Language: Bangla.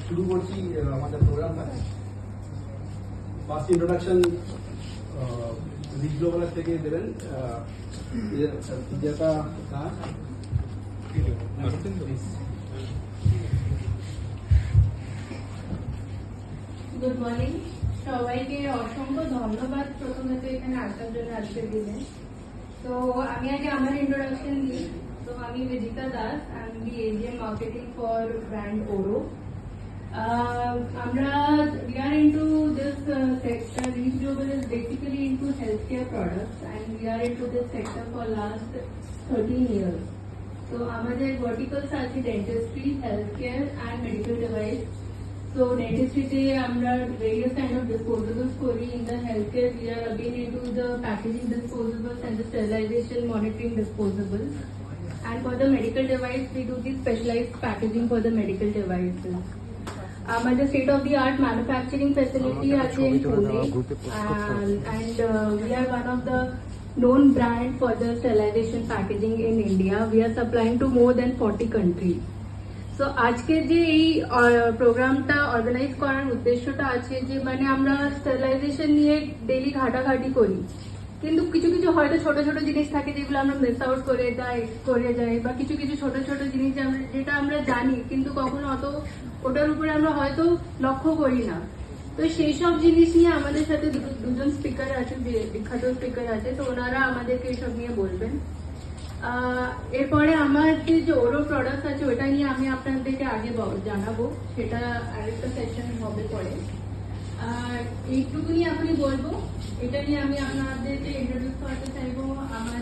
শুরু করছি আমাদের প্রোগ্রামটা। ফার্স্ট ইন্ট্রোডাকশন রিচ গ্লোবাল থেকে দেবেন সুজাতা দাস। গুড মর্নিং সবাইকে, অসংখ্য ধন্যবাদ প্রথমে তো এখানে আসার জন্য আজকের দিনে। তো আমি আগে আমার ইন্ট্রোডাকশন দিই। তো আমি বিদিতা দাস, আমি the AGM marketing for brand Oro. We are into this sector. Reach Global is basically into healthcare products, and we are into this sector for last 13 years. So আমাদের verticals আছে dentistry, healthcare and medical device. So dentistry তে আমরা various kind of disposables করি. In the healthcare we are again into the packaging disposables and the sterilization monitoring disposables. And for the medical device we do the specialized packaging for the medical devices. আমাদের state of the art manufacturing facility আছে in Pune, and we are one of the known brand for the sterilization packaging in India. We are supplying to more than 40 countries. So আজকে যে এই প্রোগ্রামটা অর্গানাইজ করার উদ্দেশ্যটা আছে যে মানে আমরা স্টেরিলাইজেশন নিয়ে ডেইলি ঘাটাঘাটি করি, কিন্তু কিছু কিছু হয়তো ছোট ছোট জিনিস থাকে যেগুলো আমরা মিস আউট করে যাই বা কিছু কিছু ছোট ছোট জিনিস যেটা আমরা জানি কিন্তু কখনো অত ওটার উপরে আমরা হয়তো লক্ষ্য করি না। তো সেই সব জিনিস নিয়ে আমাদের সাথে দুজন স্পিকার আছে, বিখ্যাত স্পিকার আছে, তো ওনারা আমাদেরকে এইসব নিয়ে বলবেন। এরপরে আমার যে ওরো প্রোডাক্ট আছে ওটা নিয়ে আমি আপনাদেরকে আগে জানাবো, সেটা আরেকটা সেকশন হবে পরে। এইটুকুনি আমি বলবো, এটা নিয়ে আমি আপনাদেরকে ইন্ট্রোডিউস করতে চাইবো আমার